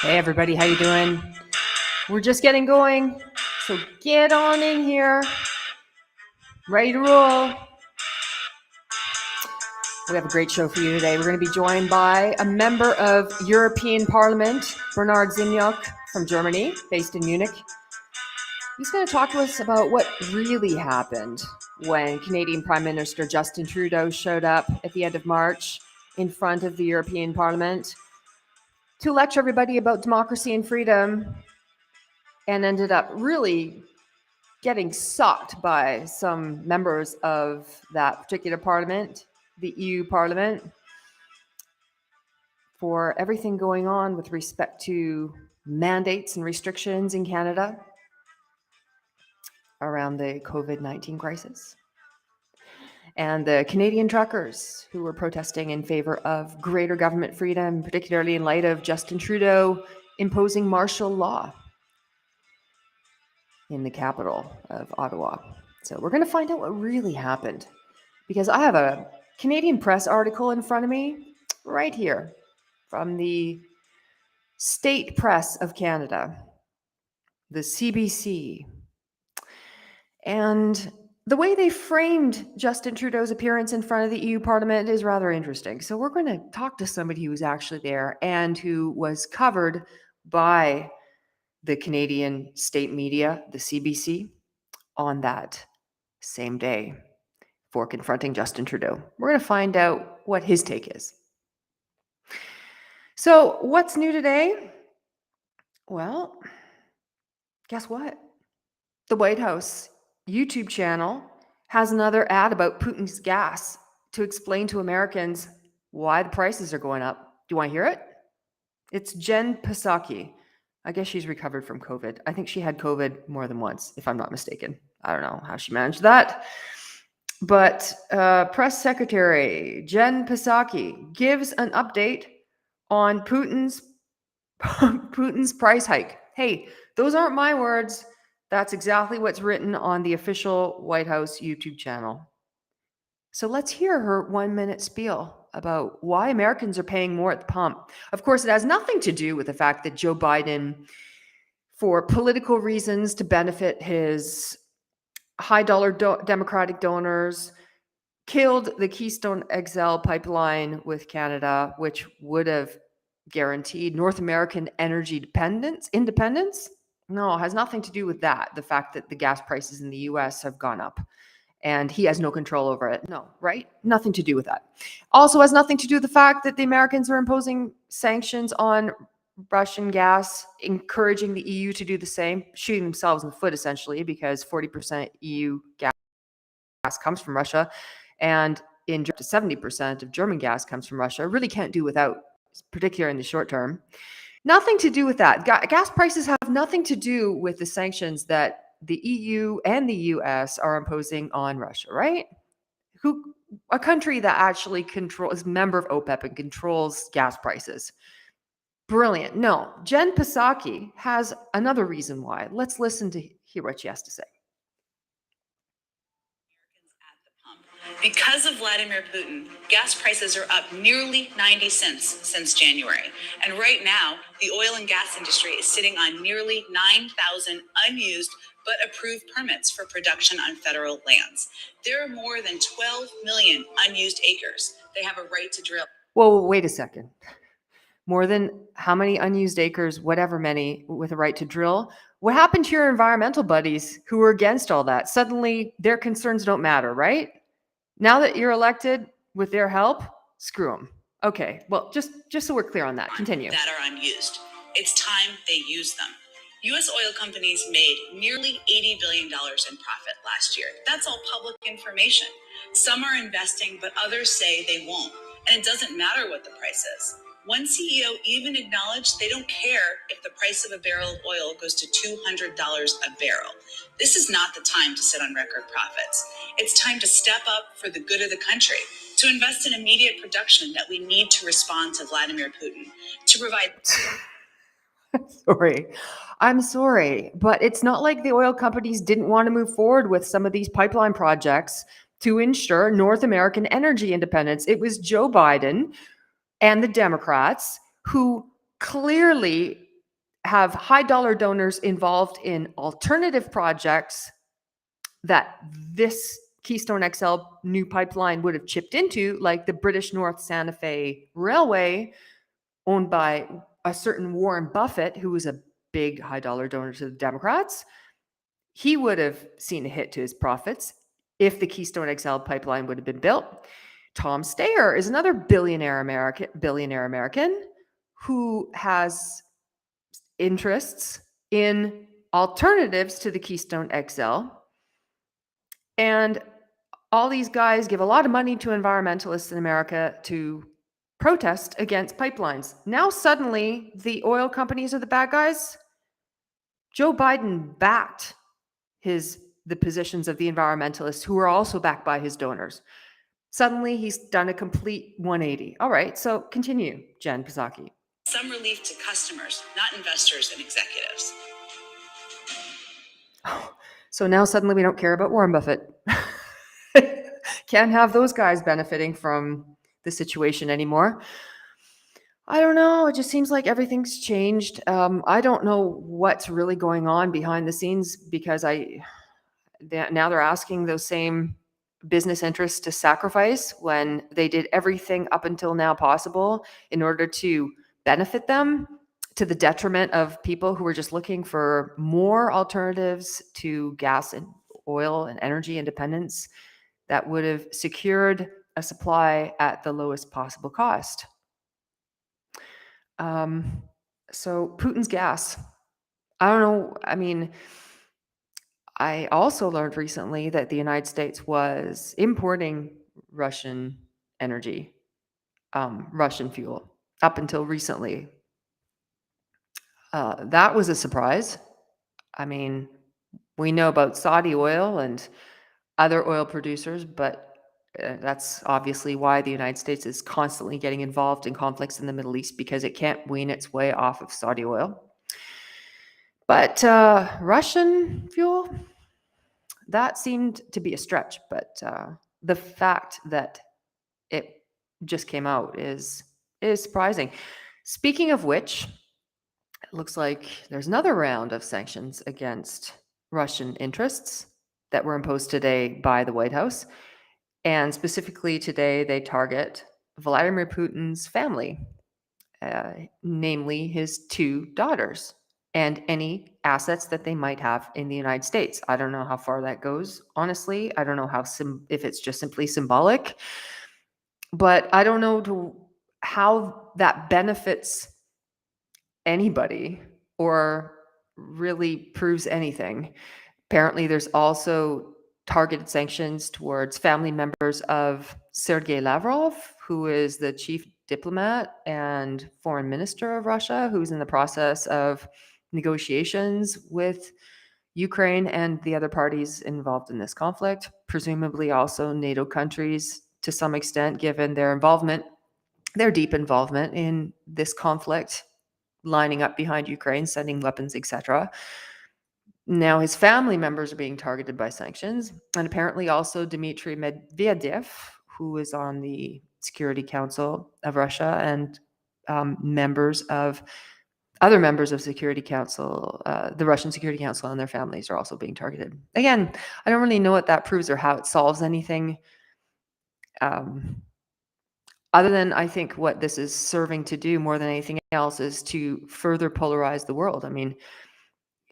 Hey everybody, how you doing? We're just getting going, so get on in here. Ready to roll. We have a great show for you today. We're going to be joined by a member of European Parliament, Bernhard Zimniok from Germany, based in Munich. He's going to talk to us about what really happened when Canadian Prime Minister Justin Trudeau showed up at the end of March in front of the European Parliament to lecture everybody about democracy and freedom, and ended up really getting sucked by some members of that particular parliament, the EU Parliament, for everything going on with respect to mandates and restrictions in Canada around the COVID-19 crisis. And the Canadian truckers who were protesting in favor of greater government freedom, particularly in light of Justin Trudeau imposing martial law in the capital of Ottawa. So we're going to find out what really happened, because I have a Canadian Press article in front of me right here from the State Press of Canada, the CBC. And the way they framed Justin Trudeau's appearance in front of the EU Parliament is rather interesting. So we're going to talk to somebody who was actually there and who was covered by the Canadian state media, the CBC, on that same day for confronting Justin Trudeau. We're going to find out what his take is. So, what's new today? Well, guess what? The White House YouTube channel has another ad about Putin's gas to explain to Americans why the prices are going up. Do you want to hear it? It's Jen Psaki. I guess she's recovered from COVID. I think she had COVID more than once, if I'm not mistaken. I don't know how she managed that. But Press Secretary Jen Psaki gives an update on Putin's price hike. Hey, those aren't my words. That's exactly what's written on the official White House YouTube channel. So let's hear her 1-minute spiel about why Americans are paying more at the pump. Of course, it has nothing to do with the fact that Joe Biden, for political reasons to benefit his high-dollar Democratic donors, killed the Keystone XL pipeline with Canada, which would have guaranteed North American energy independence. No, it has nothing to do with that. The fact that the gas prices in the US have gone up and he has no control over it. No, right? Nothing to do with that. Also has nothing to do with the fact that the Americans are imposing sanctions on Russian gas, encouraging the EU to do the same, shooting themselves in the foot essentially, because 40% EU gas comes from Russia, and in up to 70% of German gas comes from Russia. Really can't do without, particularly in the short term. Nothing to do with that. Gas prices have nothing to do with the sanctions that the EU and the US are imposing on Russia, right? A country that actually is member of OPEC and controls gas prices. Brilliant. No, Jen Psaki has another reason why. Let's listen to hear what she has to say. Because of Vladimir Putin, gas prices are up nearly 90 cents since January. And right now, the oil and gas industry is sitting on nearly 9,000 unused but approved permits for production on federal lands. There are more than 12 million unused acres. They have a right to drill. Whoa, wait a second. More than how many unused acres, whatever many, with a right to drill? What happened to your environmental buddies who were against all that? Suddenly, their concerns don't matter, right? Now that you're elected with their help, screw them. Okay, well, just so we're clear on that, continue. That are unused. It's time they use them. U.S. oil companies made nearly $80 billion in profit last year. That's all public information. Some are investing, but others say they won't. And it doesn't matter what the price is. One CEO even acknowledged they don't care if the price of a barrel of oil goes to $200 a barrel. This is not the time to sit on record profits. It's time to step up for the good of the country, to invest in immediate production that we need to respond to Vladimir Putin, to provide... I'm sorry, but it's not like the oil companies didn't want to move forward with some of these pipeline projects to ensure North American energy independence. It was Joe Biden and the Democrats who clearly have high dollar donors involved in alternative projects that this Keystone XL new pipeline would have chipped into, like the British North Santa Fe Railway, owned by a certain Warren Buffett, who was a big high dollar donor to the Democrats. He would have seen a hit to his profits if the Keystone XL pipeline would have been built. Tom Steyer is another billionaire American who has interests in alternatives to the Keystone XL. And all these guys give a lot of money to environmentalists in America to protest against pipelines. Now suddenly the oil companies are the bad guys. Joe Biden backed the positions of the environmentalists who are also backed by his donors. Suddenly he's done a complete 180. All right, so continue, Jen Psaki. Some relief to customers, not investors and executives. Oh, so now suddenly we don't care about Warren Buffett. Can't have those guys benefiting from the situation anymore. I don't know. It just seems like everything's changed. I don't know what's really going on behind the scenes because now they're asking those same business interests to sacrifice when they did everything up until now possible in order to benefit them, to the detriment of people who are just looking for more alternatives to gas and oil and energy independence that would have secured a supply at the lowest possible cost. So Putin's gas. I don't know. I mean, I also learned recently that the United States was importing Russian energy, Russian fuel, up until recently. That was a surprise. I mean, we know about Saudi oil and other oil producers, but that's obviously why the United States is constantly getting involved in conflicts in the Middle East, because it can't wean its way off of Saudi oil. But Russian fuel, that seemed to be a stretch. But the fact that it just came out is surprising. Speaking of which, it looks like there's another round of sanctions against Russian interests that were imposed today by the White House. And specifically today, they target Vladimir Putin's family, namely his two daughters, and any assets that they might have in the United States. I don't know how far that goes, honestly. I don't know if it's just simply symbolic, but I don't know how that benefits anybody or really proves anything. Apparently, there's also targeted sanctions towards family members of Sergei Lavrov, who is the chief diplomat and foreign minister of Russia, who's in the process of negotiations with Ukraine and the other parties involved in this conflict, presumably also NATO countries to some extent, given their deep involvement in this conflict, lining up behind Ukraine, sending weapons, etc. Now his family members are being targeted by sanctions, and apparently also Dmitry Medvedev, who is on the Security Council of Russia, and other members of Security Council, the Russian Security Council, and their families are also being targeted. Again, I don't really know what that proves or how it solves anything. Other than I think what this is serving to do more than anything else is to further polarize the world. I mean,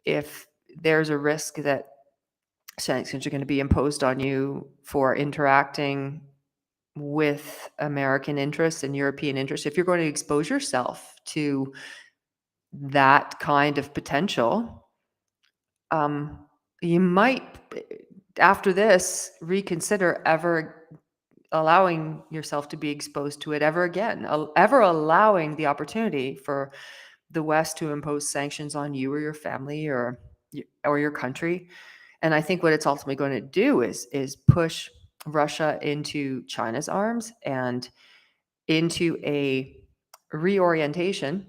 if there's a risk that sanctions are going to be imposed on you for interacting with American interests and European interests, if you're going to expose yourself to that kind of potential, you might, after this, reconsider ever allowing yourself to be exposed to it ever again, ever allowing the opportunity for the West to impose sanctions on you or your family or your country. And I think what it's ultimately going to do is push Russia into China's arms and into a reorientation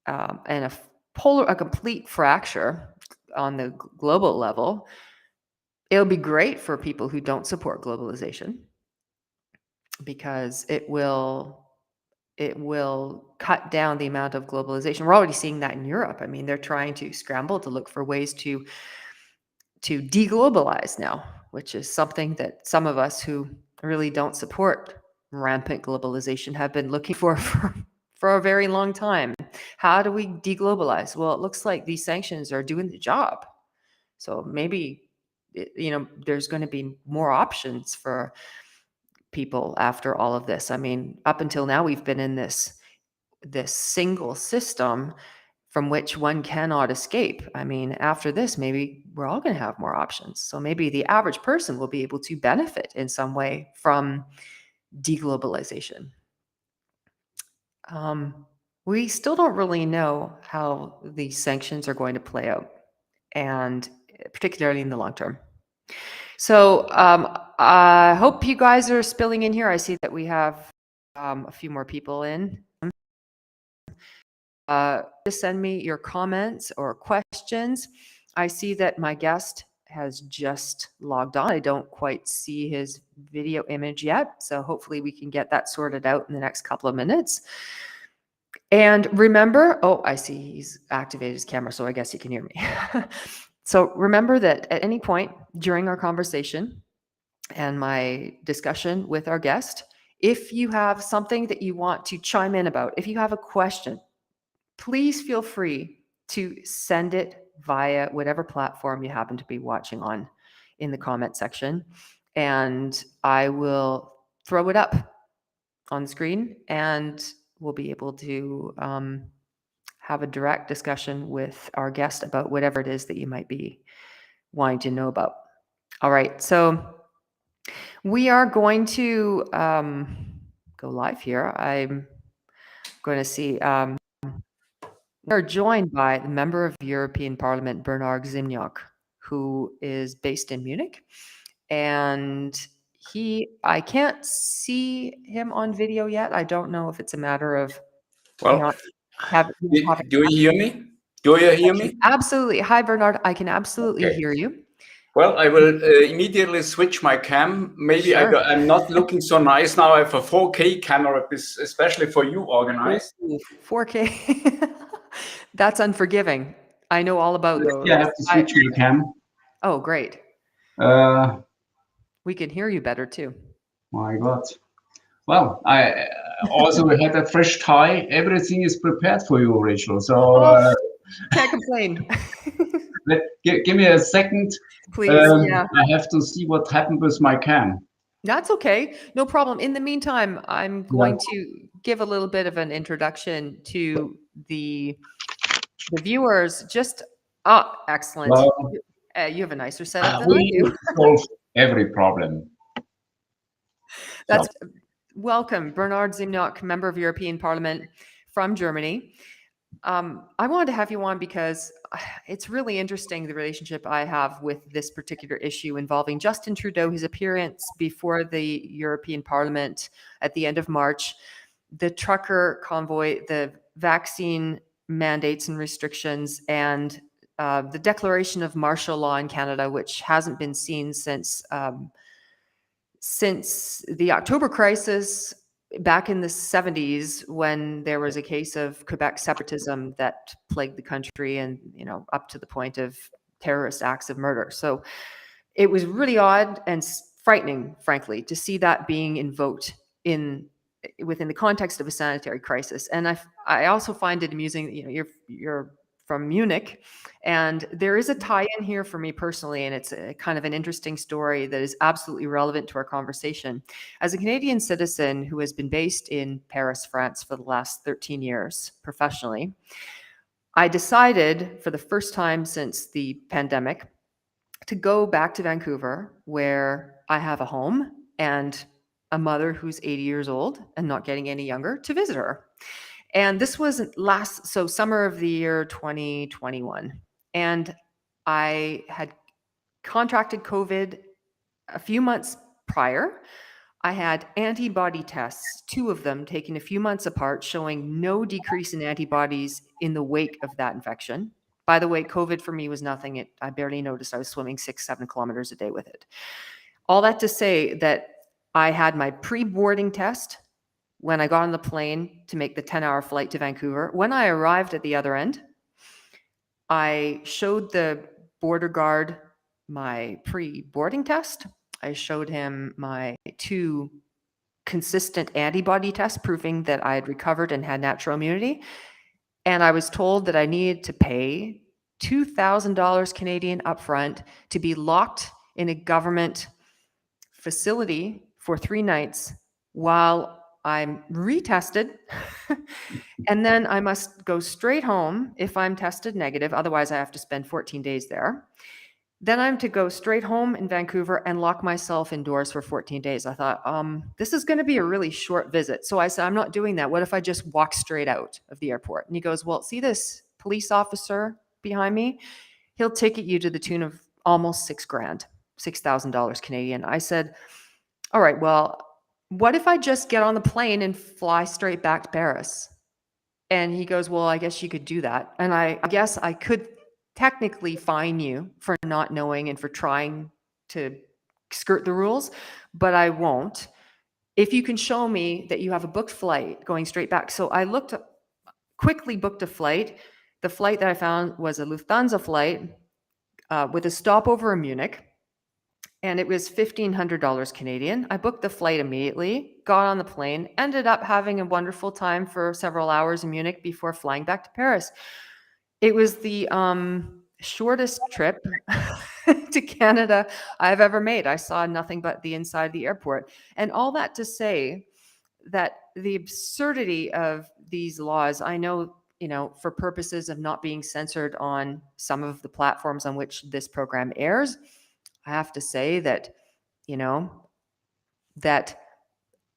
and a complete fracture on the global level. It'll be great for people who don't support globalization, because it will it will cut down the amount of globalization. We're already seeing that in Europe. I mean, they're trying to scramble to look for ways to deglobalize now, which is something that some of us who really don't support rampant globalization have been looking for a very long time. How do we deglobalize? Well, it looks like these sanctions are doing the job. So maybe, there's going to be more options for people after all of this. I mean, up until now, we've been in this single system from which one cannot escape. I mean, after this, maybe we're all going to have more options. So maybe the average person will be able to benefit in some way from deglobalization. We still don't really know how these sanctions are going to play out, and particularly in the long term. So I hope you guys are spilling in here. I see that we have a few more people in. Just send me your comments or questions. I see that my guest has just logged on. I don't quite see his video image yet, so hopefully we can get that sorted out in the next couple of minutes. And remember, oh, I see he's activated his camera, so I guess he can hear me. So remember that at any point during our conversation and my discussion with our guest, if you have something that you want to chime in about, if you have a question, please feel free to send it via whatever platform you happen to be watching on in the comment section, and I will throw it up on the screen, and we'll be able to have a direct discussion with our guest about whatever it is that you might be wanting to know about. All right, so we are going to go live here. I'm going to see. We are joined by the member of European Parliament, Bernhard Zimniok, who is based in Munich. And I can't see him on video yet. I don't know if it's a matter of Well, not having. do you hear me? Do you hear me? Absolutely. Hi, Bernhard. I can absolutely Okay. hear you. Well, I will immediately switch my cam. Maybe Sure. I'm not looking so nice now. I have a 4K camera, especially for you organized. Ooh, 4K. That's unforgiving. I know all about those. Yeah, I have to switch my cam. Oh, great. We can hear you better too. My God. Well, I also had a fresh tie. Everything is prepared for you, Rachel. So can't complain. Give me a second. Please, yeah. I have to see what happened with my cam. That's okay. No problem. In the meantime, I'm going to give a little bit of an introduction to the viewers. Just, excellent. Well, you have a nicer setup than I we do. solve every problem. That's welcome, Bernhard Zimniok, member of European Parliament from Germany. I wanted to have you on because it's really interesting, the relationship I have with this particular issue involving Justin Trudeau, his appearance before the European Parliament at the end of March, the trucker convoy, the vaccine mandates and restrictions, and the declaration of martial law in Canada, which hasn't been seen since the October crisis back in the 70s, when there was a case of Quebec separatism that plagued the country, and up to the point of terrorist acts of murder. So it was really odd and frightening, frankly, to see that being invoked within the context of a sanitary crisis. And I also find it amusing that you're from Munich, and there is a tie-in here for me personally, and it's a kind of an interesting story that is absolutely relevant to our conversation. As a Canadian citizen who has been based in Paris, France for the last 13 years professionally, I decided for the first time since the pandemic to go back to Vancouver, where I have a home and a mother who's 80 years old and not getting any younger, to visit her. And this was summer of the year 2021. And I had contracted COVID a few months prior. I had antibody tests, 2 of them taken a few months apart, showing no decrease in antibodies in the wake of that infection. By the way, COVID for me was nothing. I barely noticed. I was swimming 6-7 kilometers a day with it. All that to say that I had my pre-boarding test when I got on the plane to make the 10-hour flight to Vancouver. When I arrived at the other end, I showed the border guard my pre-boarding test. I showed him my 2 consistent antibody tests proving that I had recovered and had natural immunity. And I was told that I needed to pay $2,000 Canadian upfront to be locked in a government facility for 3 nights while I'm retested. And then I must go straight home if I'm tested negative. Otherwise, I have to spend 14 days there. Then I'm to go straight home in Vancouver and lock myself indoors for 14 days. I thought, this is going to be a really short visit. So I said, I'm not doing that. What if I just walk straight out of the airport? And he goes, well, see this police officer behind me? He'll ticket you to the tune of almost $6,000, $6,000 Canadian. I said, all right, well, what if I just get on the plane and fly straight back to Paris? And he goes, well, I guess you could do that. And I guess I could technically fine you for not knowing and for trying to skirt the rules, but I won't. If you can show me that you have a booked flight going straight back. So I quickly booked a flight. The flight that I found was a Lufthansa flight with a stopover in Munich. And it was $1,500 Canadian. I booked the flight immediately, got on the plane, ended up having a wonderful time for several hours in Munich before flying back to Paris. It was the shortest trip to Canada I've ever made. I saw nothing but the inside of the airport. And all that to say that the absurdity of these laws, I know, for purposes of not being censored on some of the platforms on which this program airs, I have to say that, that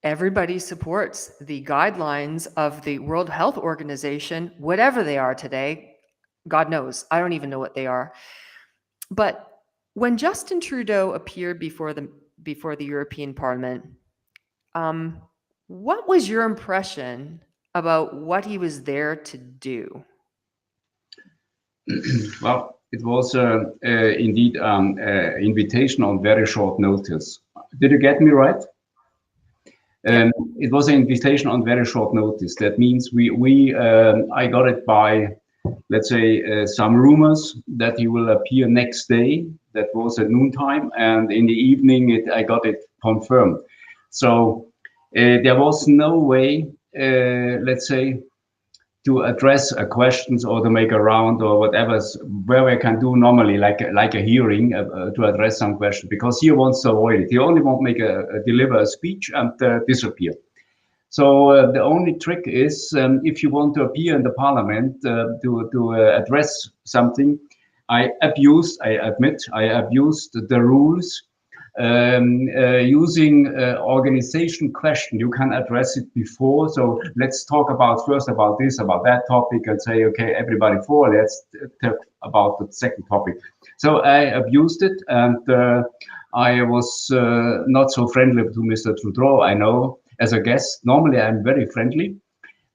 everybody supports the guidelines of the World Health Organization, whatever they are today. God knows. I don't even know what they are. But when Justin Trudeau appeared before the European Parliament, what was your impression about what he was there to do? Well, it was indeed an invitation on very short notice. Did you get me right? It was an invitation on very short notice. That means I got it by, let's say, some rumors that he will appear next day. That was at noontime, and in the evening I got it confirmed. So there was no way, let's say, to address questions or to make a round or whatever, where we can do normally, like a hearing, to address some question, because he wants to avoid it. He only wants to deliver a speech and disappear. So the only trick is, if you want to appear in the parliament to address something, I admit I abused the rules. Using organization question, you can address it before. So let's talk first about this, about that topic, and say, okay, everybody for, let's talk about the second topic. So I abused it, and I was not so friendly to Mr. Trudeau, I know, as a guest. Normally I'm very friendly,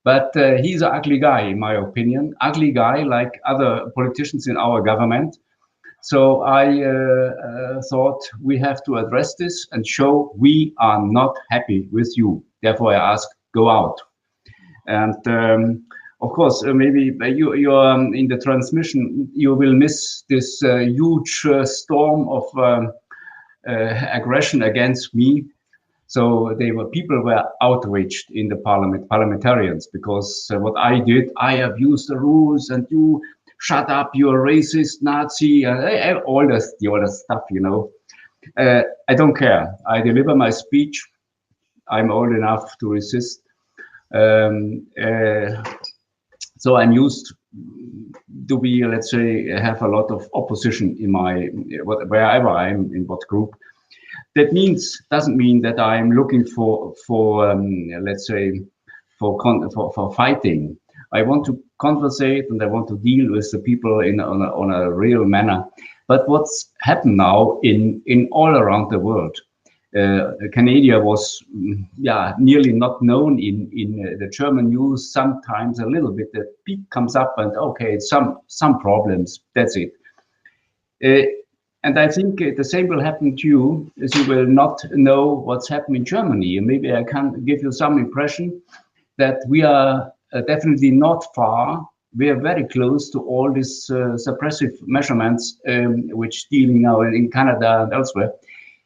but he's an ugly guy, in my opinion. Ugly guy, like other politicians in our government. So I thought we have to address this and show we are not happy with you. Therefore, I asked, go out. And of course, maybe you're in the transmission, you will miss this huge storm of aggression against me. So people were outraged in the parliamentarians, because what I did, I abused the rules, and you shut up, you're racist, Nazi, and all the other stuff, I don't care. I deliver my speech. I'm old enough to resist. So I'm used to be, let's say, have a lot of opposition in wherever I'm, in what group. That doesn't mean that I'm looking for let's say, for fighting. I want to conversate, and I want to deal with the people on a real manner. But what's happened now in all around the world, Canada was nearly not known in the German news. Sometimes a little bit, the peak comes up, and okay, some problems. That's it. And I think the same will happen to you, as you will not know what's happening in Germany. And maybe I can give you some impression that we are definitely not far. We are very close to all these suppressive measurements, which dealing now in Canada and elsewhere,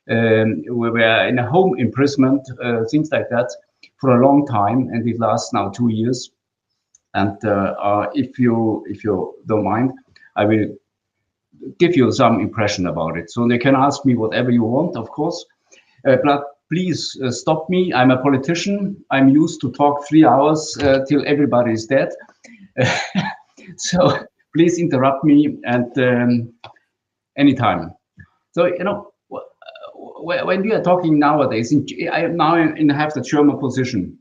where we are in a home imprisonment, things like that, for a long time, and it lasts now 2 years. And if you don't mind, I will give you some impression about it. So they can ask me whatever you want, of course, but please stop me. I'm a politician. I'm used to talk 3 hours till everybody is dead. So please interrupt me and anytime. So, you know, when we are talking nowadays, I now have the German position,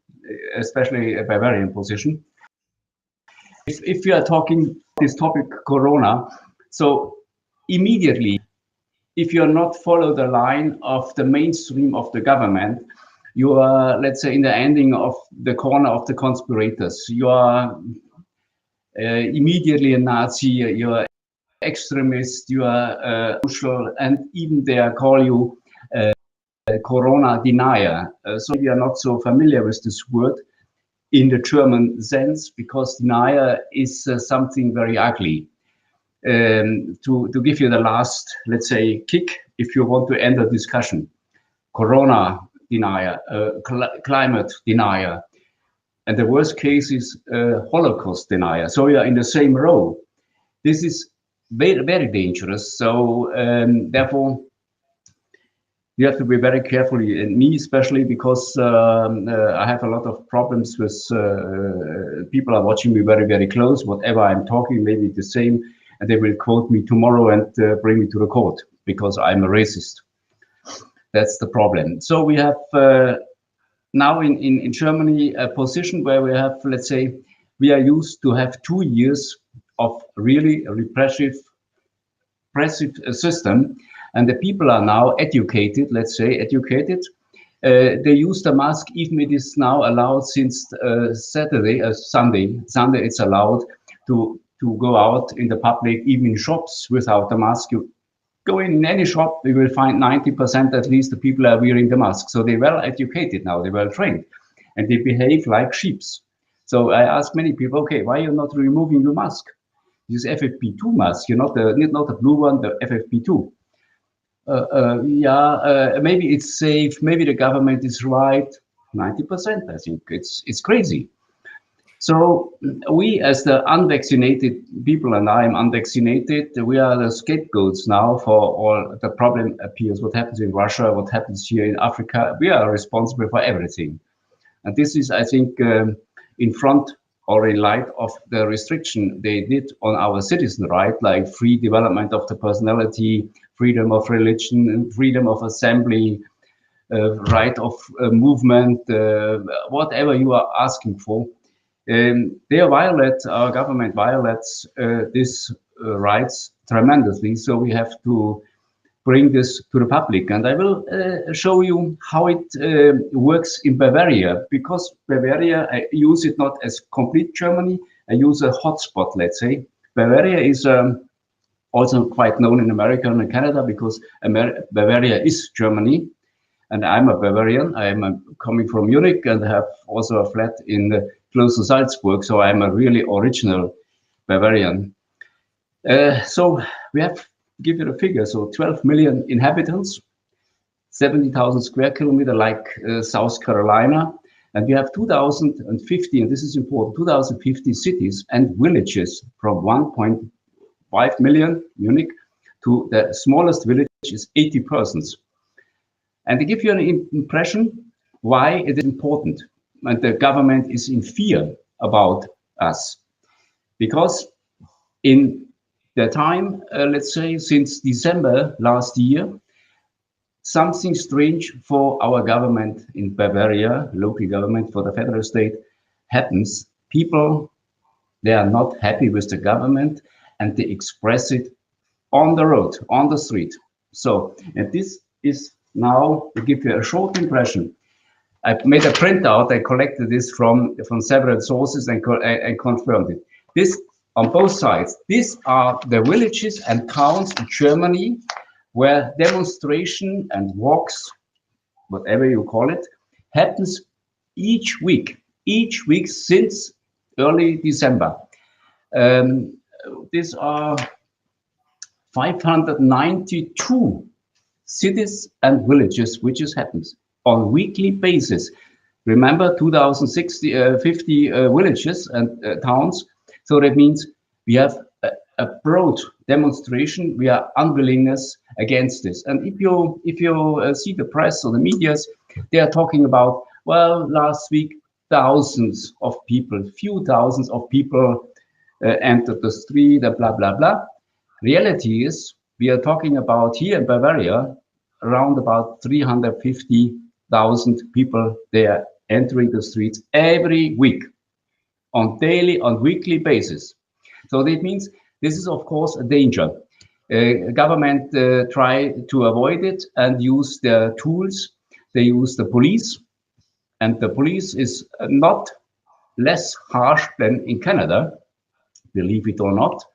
especially a Bavarian position. If we are talking this topic, Corona, so immediately, if you're not follow the line of the mainstream of the government, you are, let's say, in the ending of the corner of the conspirators. You are immediately a Nazi, you are extremist, you are social, and even they call you Corona denier. So we are not so familiar with this word in the German sense, because denier is something very ugly. To give you the last, let's say, kick, if you want to end a discussion. Corona denier, climate denier, and the worst case is Holocaust denier. So we are in the same row. This is very, very dangerous. So therefore, you have to be very careful, and me especially, because I have a lot of problems with people are watching me very, very close. Whatever I'm talking, maybe the same, and they will quote me tomorrow and bring me to the court because I'm a racist. That's the problem. So we have now in Germany a position where we have, let's say, we are used to have 2 years of really repressive system, and the people are now educated, let's say, educated. They use the mask, even it is now allowed since Sunday it's allowed to go out in the public, even in shops, without the mask. You go in any shop, you will find 90% at least the people are wearing the mask. So they're well educated now, they're well trained, and they behave like sheeps. So I ask many people, okay, why are you not removing your mask? This FFP2 mask, not the blue one, the FFP2. Maybe it's safe, maybe the government is right. 90%, I think it's crazy. So we, as the unvaccinated people, and I am unvaccinated, we are the scapegoats now for all the problem appears. What happens in Russia, what happens here in Africa, we are responsible for everything. And this is, I think, in front or in light of the restriction they did on our citizen right, like free development of the personality, freedom of religion, freedom of assembly, right of movement, whatever you are asking for. They violate, our government violates these rights tremendously. So we have to bring this to the public. And I will show you how it works in Bavaria, because Bavaria, I use it not as complete Germany, I use a hotspot, let's say. Bavaria is also quite known in America and in Canada, because Bavaria is Germany. And I'm a Bavarian. I'm coming from Munich and have also a flat in close to Salzburg. So I'm a really original Bavarian. So we have to give you the figure. So 12 million inhabitants, 70,000 square kilometers like South Carolina. And we have 2050, and this is important, 2050 cities and villages from 1.5 million, Munich, to the smallest village is 80 persons. And to give you an impression why it is important, and the government is in fear about us, because in the time, let's say since December last year, something strange for our government in Bavaria, local government for the federal state, happens. People, they are not happy with the government, and they express it on the road, on the street. So, and this is now to give you a short impression. I made a printout. I collected this from several sources and confirmed it. This on both sides. These are the villages and towns in Germany where demonstration and walks, whatever you call it, happens each week since early December. These are 592 cities and villages, which is happens on weekly basis. Remember, 50 villages and towns. So that means we have a broad demonstration. We are unwillingness against this. And if you see the press or the medias, they are talking about, well, last week thousands of people, few thousands of people entered the street, blah blah blah. Reality is, we are talking about here in Bavaria, around about 350,000 people. They are entering the streets every week, on weekly basis. So that means this is, of course, a danger. Government try to avoid it and use their tools. They use the police, and the police is not less harsh than in Canada, believe it or not.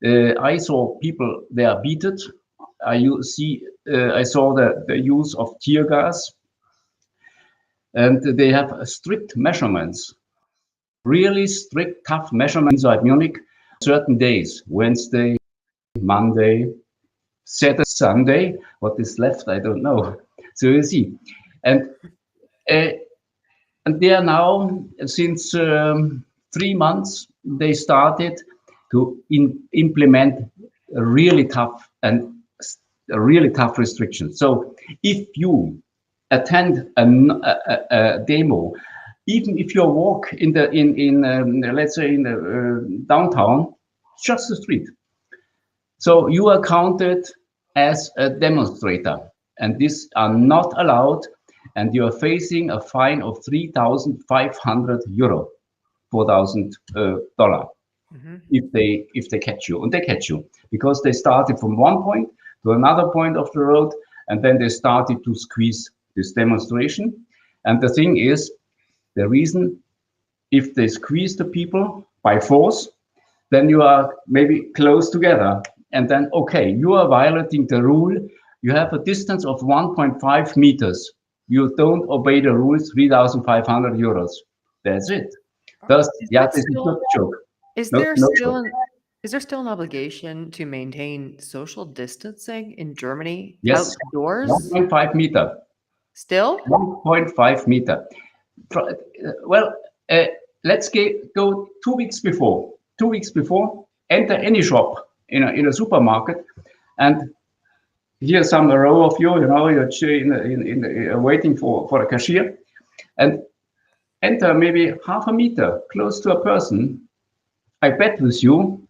I saw people, they are beaten. I saw the use of tear gas, and they have strict measurements, really strict, tough measurements inside Munich. Certain days, Wednesday, Monday, Saturday, Sunday. What is left, I don't know. So you see, and they are now, since 3 months, they started to implement really tough restrictions. So if you attend a demo, even if you walk in let's say in the downtown, just the street, so you are counted as a demonstrator, and these are not allowed, and you are facing a fine of 3,500 euro, $4,000. If they catch you, and they catch you because they started from one point to another point of the road, and then they started to squeeze this demonstration. And the thing is, the reason, if they squeeze the people by force, then you are maybe close together, and then okay, you are violating the rule. You have a distance of 1.5 meters. You don't obey the rules, 3,500 euros. That's it. Thus, this is not a joke. Is there still an obligation to maintain social distancing in Germany? Yes. Outdoors? 1.5 meter. Still? 1.5 meter. Well, let's go 2 weeks before. 2 weeks before, enter any shop in a supermarket, and here some row of you, you're waiting for a cashier, and enter maybe half a meter close to a person. I bet you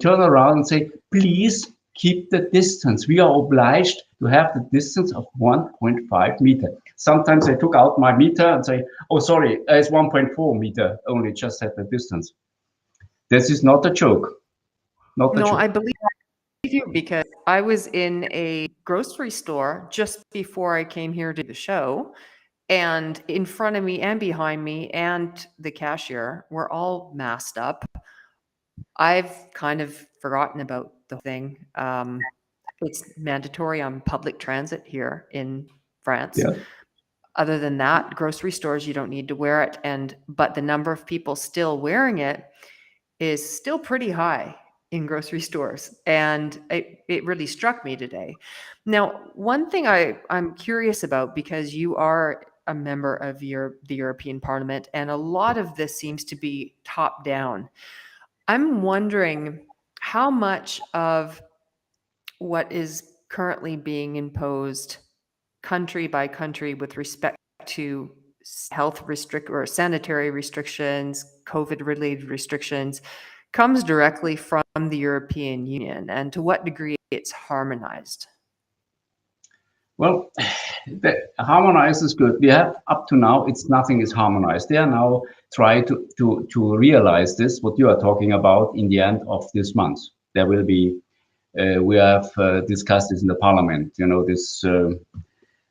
turn around and say, please keep the distance. We are obliged to have the distance of 1.5 meter. Sometimes I took out my meter and say, oh, sorry, it's 1.4 meter, only just at the distance. This is not a joke. I believe you, because I was in a grocery store just before I came here to the show, and in front of me and behind me and the cashier were all masked up. I've kind of forgotten about the thing. It's mandatory on public transit here in France. Yeah. Other than that, grocery stores, you don't need to wear it. But the number of people still wearing it is still pretty high in grocery stores. And it really struck me today. Now, one thing I'm curious about, because you are a member of the European Parliament, and a lot of this seems to be top down. I'm wondering how much of what is currently being imposed country by country with respect to health or sanitary restrictions, COVID-related restrictions, comes directly from the European Union, and to what degree it's harmonized. Well, harmonized is good. We have up to now, nothing is harmonized. They are now trying to realize this, what you are talking about, in the end of this month. There will be, we have discussed this in the parliament, this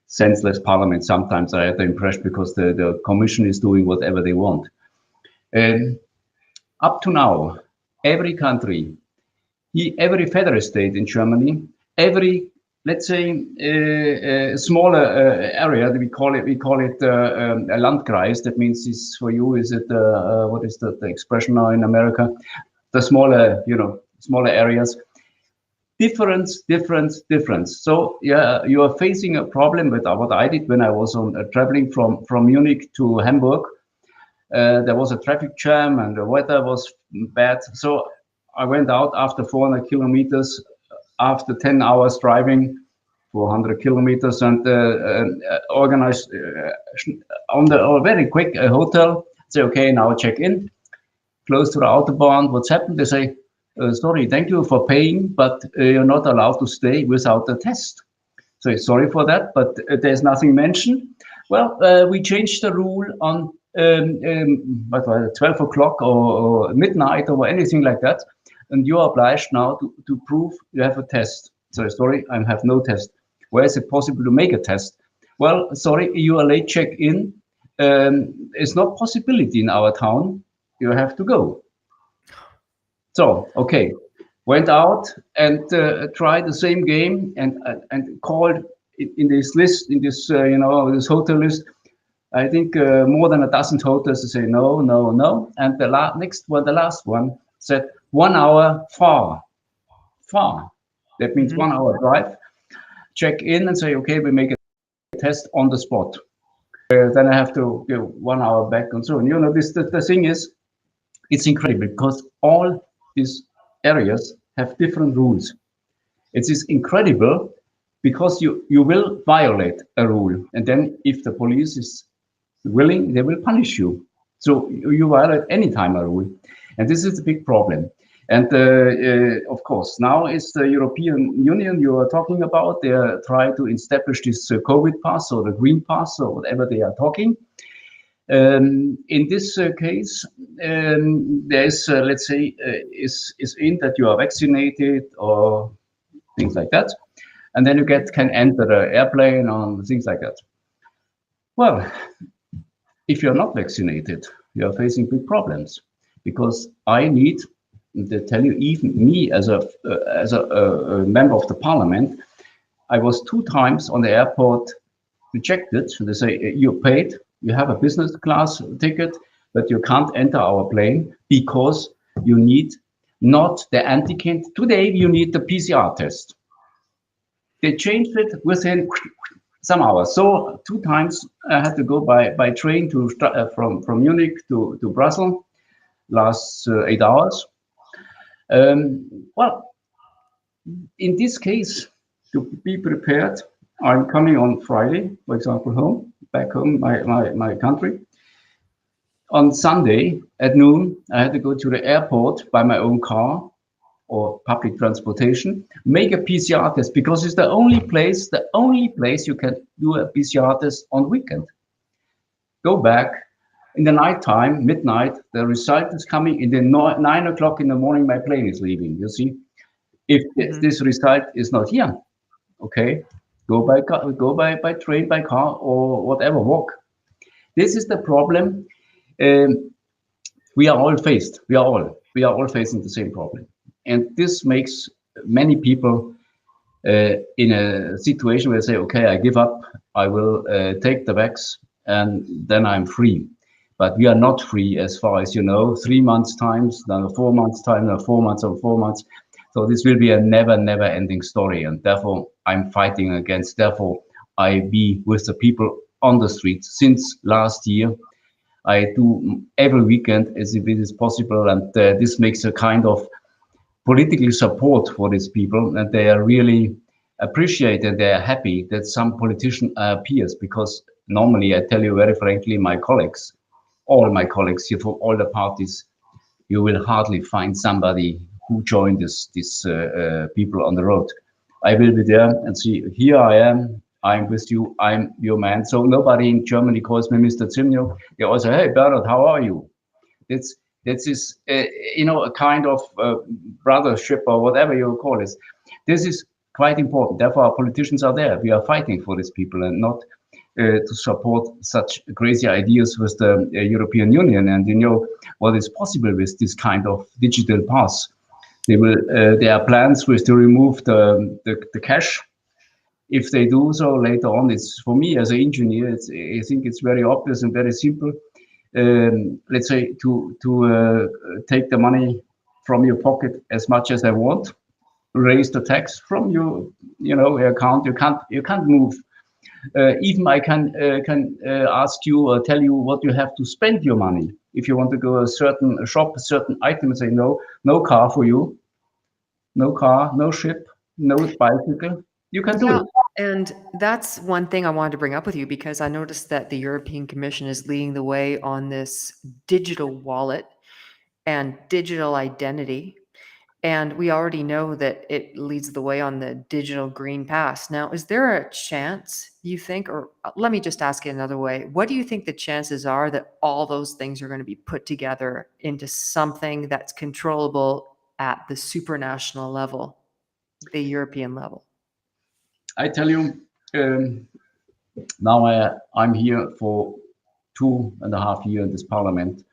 senseless parliament. Sometimes I have the impression, because the commission is doing whatever they want. Up to now, every country, every federal state in Germany, every, let's say, smaller area, we call it a Landkreis. That means this for you, is it what is the expression now in America? The smaller, smaller areas. Difference. So yeah, you are facing a problem with what I did when I was on traveling from Munich to Hamburg. There was a traffic jam and the weather was bad. So I went out after 400 kilometers, after 10 hours driving, 400 kilometers, and organized on a very quick hotel. Say, okay, now check in, close to the Autobahn. What's happened? They say, sorry, thank you for paying, but you're not allowed to stay without a test. So sorry for that, but there's nothing mentioned. Well, we changed the rule on 12 o'clock or midnight or anything like that, and you are obliged now to prove you have a test. So sorry, I have no test. Where is it possible to make a test? Well, sorry, you are late check-in. It's not possibility in our town. You have to go. So, okay, went out and tried the same game and called in this list, in this, this hotel list. I think more than a dozen hotels to say no. And the last one said 1 hour far. That means 1 hour drive. Check in and say, okay, we make a test on the spot. Then I have to go 1 hour back and so on. The thing is, it's incredible because all these areas have different rules. It is incredible because you will violate a rule, and then if the police is willing, they will punish you. So you violate any time a rule, and this is a big problem. And of course, now it's the European Union you are talking about. They are trying to establish this COVID pass or the green pass or whatever they are talking. In this case, there is, let's say, is in that you are vaccinated or things like that, and then you can enter the airplane on things like that. Well, if you're not vaccinated, you are facing big problems because I need to tell you, even me as a member of the parliament, I was 2 times on the airport rejected. They say you paid. You have a business class ticket, but you can't enter our plane because you need not the antigen. Today, you need the PCR test. They changed it within some hours. So 2 times I had to go by train to from Munich to Brussels, last 8 hours. Well, in this case, to be prepared, I'm coming on Friday, for example, back home, my country. On Sunday at noon, I had to go to the airport by my own car or public transportation, make a PCR test because it's the only place you can do a PCR test on weekend. Go back in the nighttime, midnight, the result is coming in the 9 o'clock in the morning, my plane is leaving, you see. If this result is not here, okay, go by car, go by train, by car, or whatever, walk. This is the problem. We are all facing the same problem, and this makes many people in a situation where they say, okay, I give up, I will take the vax, and then I'm free. But we are not free, as far as 3 months times, then 4 months time, then 4 months or 4 months. So this will be a never ending story, and therefore I'm fighting against. Therefore, I be with the people on the streets since last year. I do every weekend as if it is possible, and this makes a kind of political support for these people, and they are really appreciated. They are happy that some politician appears, because normally, I tell you very frankly, my colleagues, all my colleagues here from all the parties, you will hardly find somebody who joined these people on the road. I will be there and see, here I am, I'm with you, I'm your man. So nobody in Germany calls me Mr. Zimniok. They all say, hey, Bernhard, how are you? This is, a kind of brothership or whatever you call it. This is quite important. Therefore, our politicians are there. We are fighting for these people and not to support such crazy ideas with the European Union. And what is possible with this kind of digital pass. There are plans with to remove the cash. If they do so later on, it's for me as an engineer, I think it's very obvious and very simple. Let's say to take the money from your pocket as much as I want, raise the tax from your account. You can't move. Even I can ask you or tell you what you have to spend your money. If you want to go a certain shop, a certain item, say no car for you, no car, no ship, no bicycle. You can do it. And that's one thing I wanted to bring up with you, because I noticed that the European Commission is leading the way on this digital wallet and digital identity. And we already know that it leads the way on the digital green pass. Now, is there a chance, you think, or let me just ask it another way, what do you think the chances are that all those things are going to be put together into something that's controllable at the supranational level, the European level? I tell you, now I'm here for 2.5 years in this parliament,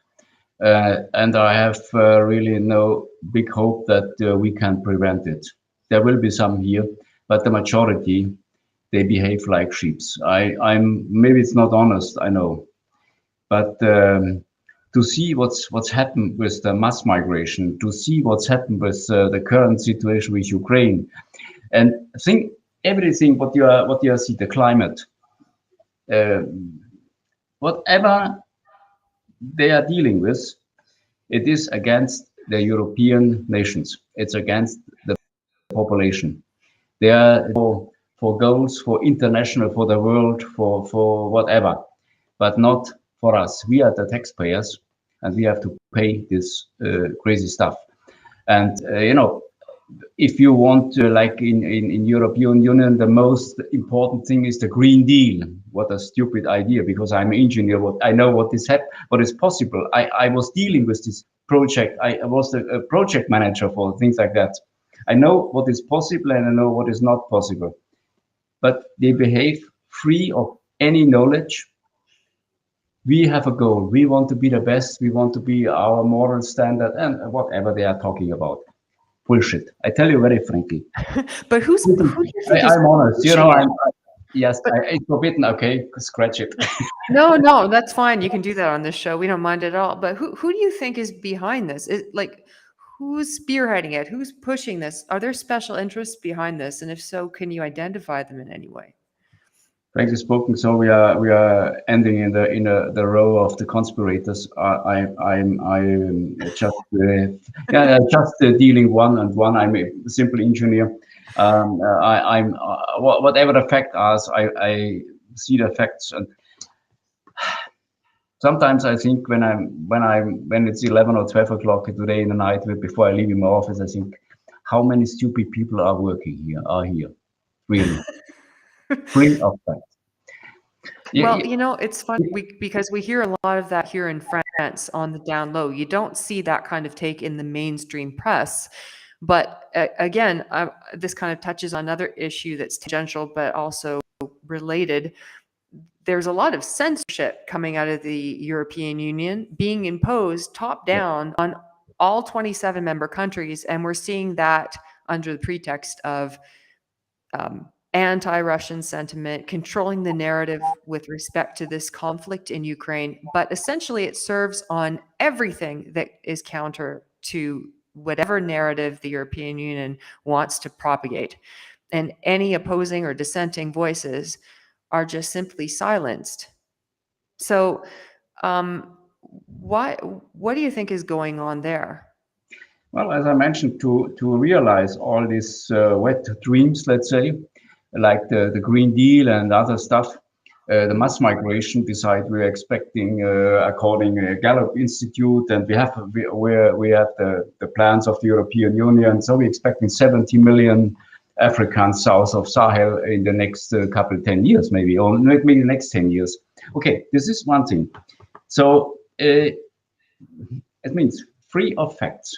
and I have really no big hope that we can prevent it. There will be some here, but the majority, they behave like sheeps. I'm maybe it's not honest, I know, but to see what's happened with the mass migration, to see what's happened with the current situation with Ukraine, and think everything what you see, the climate, whatever they are dealing with, it is against the European nations. It's against the population. They are for goals, for international, for the world, for whatever, but not for us. We are the taxpayers, and we have to pay this crazy stuff. And if you want to, like in European Union, the most important thing is the Green Deal. What a stupid idea, because I'm an engineer. I know what is possible. I was dealing with this project. I was a project manager for things like that. I know what is possible and I know what is not possible. But they behave free of any knowledge. We have a goal. We want to be the best. We want to be our moral standard, and whatever they are talking about. Bullshit. I tell you very frankly. But who do you think is I'm honest. Yes, But- it's forbidden. Okay, scratch it. No, that's fine. You can do that on this show. We don't mind at all. But who do you think is behind this? Who's spearheading it? Who's pushing this? Are there special interests behind this? And if so, can you identify them in any way? Frankly spoken, so we are ending in the row of the conspirators. I'm just dealing one and one. I'm a simple engineer. I'm whatever the facts are, I see the facts, and sometimes I think when it's 11 or 12 o'clock today in the night before I leave my office, I think how many stupid people are working here, really. Free of that. Well, it's fun because we hear a lot of that here in France on the down low. You don't see that kind of take in the mainstream press. But again, this kind of touches on another issue that's tangential, but also related. There's a lot of censorship coming out of the European Union being imposed top down on all 27 member countries. And we're seeing that under the pretext of anti-Russian sentiment, controlling the narrative with respect to this conflict in Ukraine. But essentially, it serves on everything that is counter to whatever narrative the European Union wants to propagate. And any opposing or dissenting voices are just simply silenced. So, what do you think is going on there? Well, as I mentioned, to realize all these wet dreams, let's say, like the Green Deal and other stuff, the mass migration, besides we're expecting, according to Gallup Institute, and we have the plans of the European Union, so we're expecting 70 million Africans south of Sahel in the next 10 years, maybe, or maybe the next 10 years. Okay, this is one thing. So it means free of facts.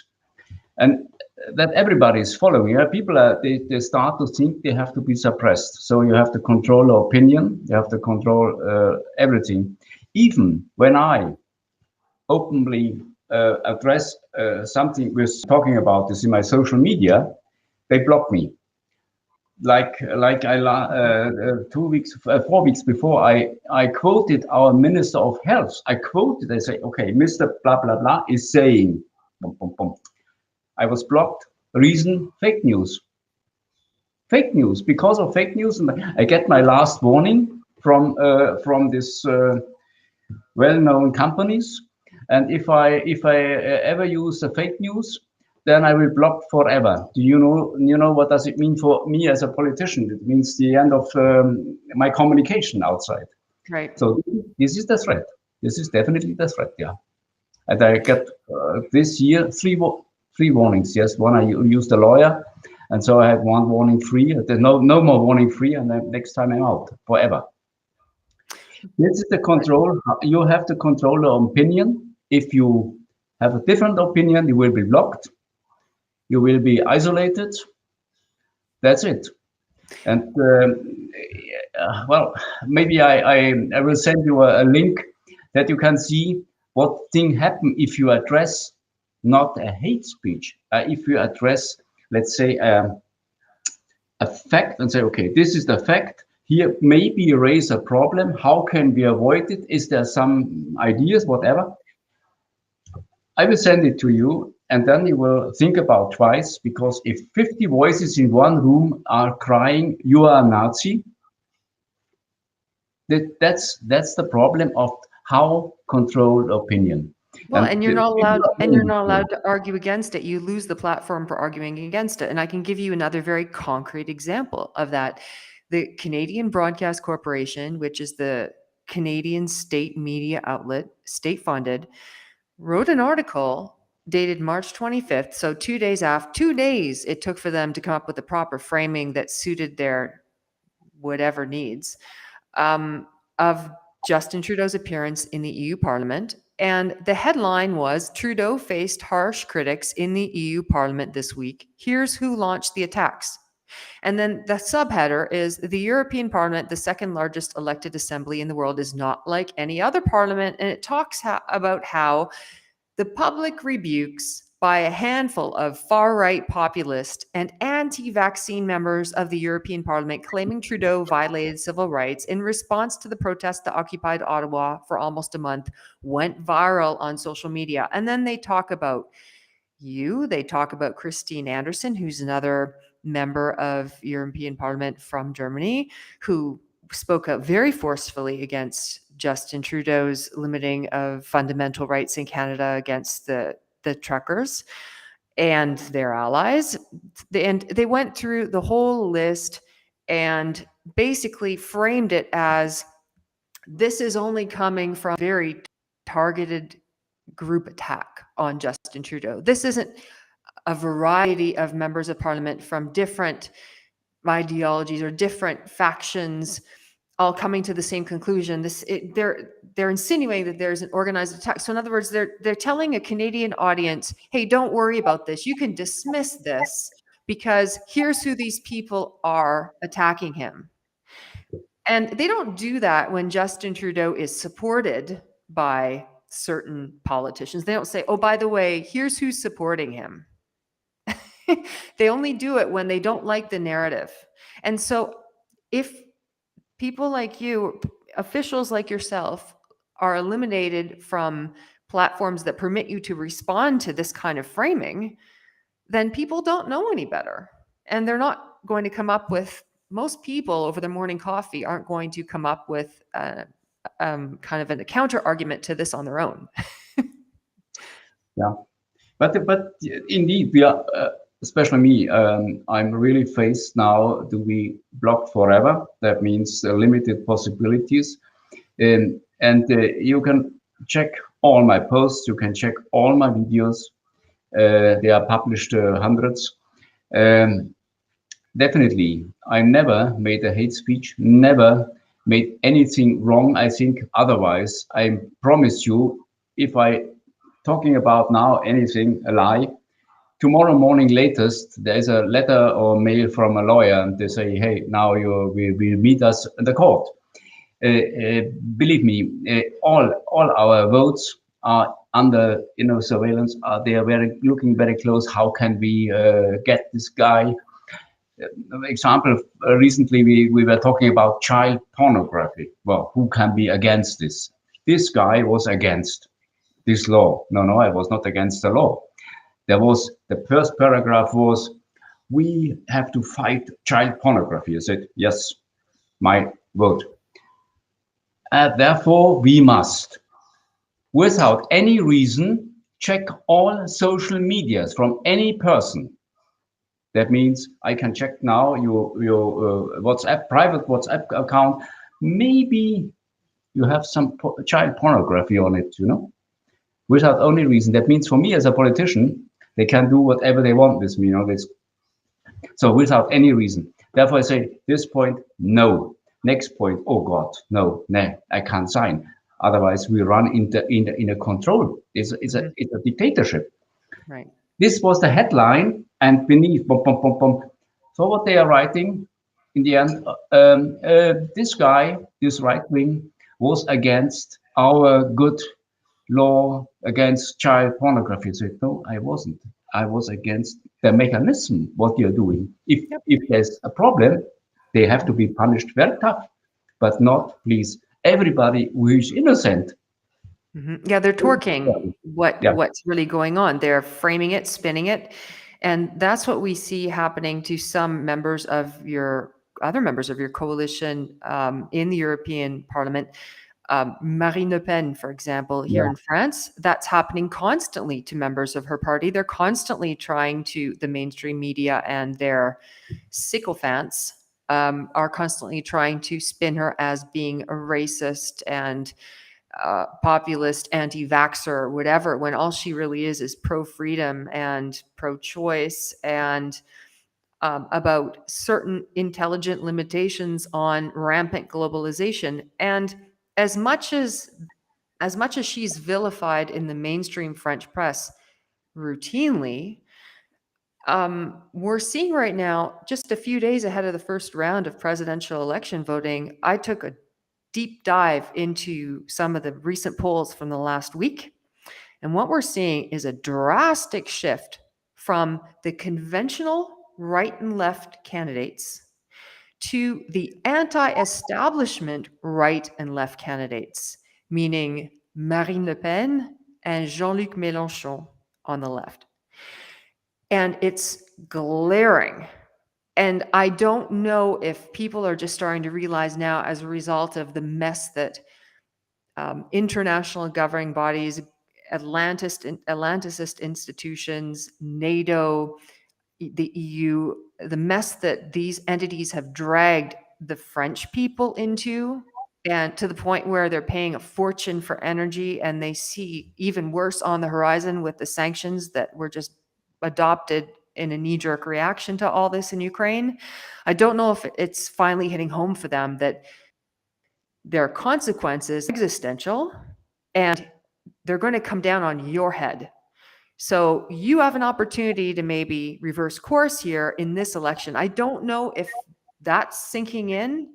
And that everybody is following. People they start to think they have to be suppressed. So you have to control the opinion. You have to control everything. Even when I openly address something we're talking about this in my social media, they block me. Like 4 weeks before, I quoted our Minister of Health. I quoted, I say, okay, Mr. Blah, blah, blah is saying, bum, bum, bum. I was blocked. Reason, fake news. Fake news. Because of fake news, and I get my last warning from this well-known companies. And if I ever use the fake news, then I will block forever. Do you know what does it mean for me as a politician? It means the end of my communication outside. Right. So this is the threat. This is definitely the threat. Yeah. And I get this year three warnings. Yes, one I used a lawyer, and so I had one warning free. There's no more warning free, and then next time I'm out forever. This is the control. You have to control the opinion. If you have a different opinion, you will be blocked. You will be isolated. That's it. And well, maybe I will send you a link that you can see what thing happen if you address not a hate speech. If you address, let's say, a fact and say, okay, this is the fact. Here maybe raise a problem. How can we avoid it? Is there some ideas, whatever? I will send it to you, and then you will think about twice, because if 50 voices in one room are crying, you are a Nazi, that's the problem of how controlled opinion. Well, and you're not allowed to argue against it. You lose the platform for arguing against it. And I can give you another very concrete example of that. The Canadian Broadcast Corporation, which is the Canadian state media outlet, state funded, wrote an article dated March 25th. So 2 days it took for them to come up with a proper framing that suited their whatever needs, of Justin Trudeau's appearance in the EU Parliament. And the headline was, Trudeau faced harsh critics in the EU Parliament this week. Here's who launched the attacks. And then the subheader is, the European Parliament, the second largest elected assembly in the world, is not like any other parliament. And it talks about how the public rebukes by a handful of far-right populist and anti-vaccine members of the European Parliament claiming Trudeau violated civil rights in response to the protests that occupied Ottawa for almost a month went viral on social media. And then they talk about they talk about Christine Anderson, who's another member of European Parliament from Germany, who spoke out very forcefully against Justin Trudeau's limiting of fundamental rights in Canada against the truckers and their allies. And they went through the whole list and basically framed it as, this is only coming from a very targeted group attack on Justin Trudeau. This isn't a variety of members of parliament from different ideologies or different factions all coming to the same conclusion. They're insinuating that there's an organized attack. So in other words, they're telling a Canadian audience, hey, don't worry about this. You can dismiss this because here's who these people are attacking him. And they don't do that when Justin Trudeau is supported by certain politicians. They don't say, oh, by the way, here's who's supporting him. They only do it when they don't like the narrative. And so if people like you, officials like yourself, are eliminated from platforms that permit you to respond to this kind of framing, then people don't know any better. And they're not going to come up with, most people over their morning coffee aren't going to come up with kind of a counter argument to this on their own. Yeah, but indeed, we are, especially me, I'm really faced now to be blocked forever. That means limited possibilities. And you can check all my posts, you can check all my videos. They are published hundreds. Definitely, I never made a hate speech, never made anything wrong. I think otherwise. I promise you, if I talking about now anything, a lie, tomorrow morning latest, there is a letter or mail from a lawyer and they say, hey, now we will meet us in the court. Believe me, all our votes are under surveillance. They are looking very close. How can we get this guy? Example, recently we were talking about child pornography. Well, who can be against this? This guy was against this law. No, I was not against the law. There was the first paragraph was, we have to fight child pornography. I said, yes, my vote. Therefore, we must, without any reason, check all social medias from any person. That means I can check now your private WhatsApp account. Maybe you have some child pornography on it, without any reason. That means for me as a politician, they can do whatever they want with me, so without any reason. Therefore, I say this point, no. Next point, oh God, no, I can't sign. Otherwise, we run in a control. It's a dictatorship. Right. This was the headline, and beneath, bum, bum, bum, bum. So what they are writing in the end, this guy, this right wing, was against our good law against child pornography. So no, I wasn't. I was against the mechanism, what you're doing. If there's a problem, they have to be punished very tough, but not, please, everybody who is innocent. Yeah, they're twerking what's really going on. They're framing it, spinning it. And that's what we see happening to some members of other members of your coalition in the European Parliament. Marine Le Pen, for example, here in France, that's happening constantly to members of her party. They're constantly trying to, the mainstream media and their sycophants are constantly trying to spin her as being a racist and populist, anti-vaxxer, whatever, when all she really is pro-freedom and pro-choice and about certain intelligent limitations on rampant globalization. And as much as she's vilified in the mainstream French press routinely, we're seeing right now, just a few days ahead of the first round of presidential election voting, I took a deep dive into some of the recent polls from the last week. And what we're seeing is a drastic shift from the conventional right and left candidates to the anti-establishment right and left candidates, meaning Marine Le Pen and Jean-Luc Mélenchon on the left. And it's glaring. And I don't know if people are just starting to realize now, as a result of the mess that international governing bodies, Atlanticist institutions, NATO, the EU, the mess that these entities have dragged the French people into, and to the point where they're paying a fortune for energy, and they see even worse on the horizon with the sanctions that were just adopted in a knee-jerk reaction to all this in Ukraine. I don't know if it's finally hitting home for them that their consequences are existential, and they're going to come down on your head. So you have an opportunity to maybe reverse course here in this election. I don't know if that's sinking in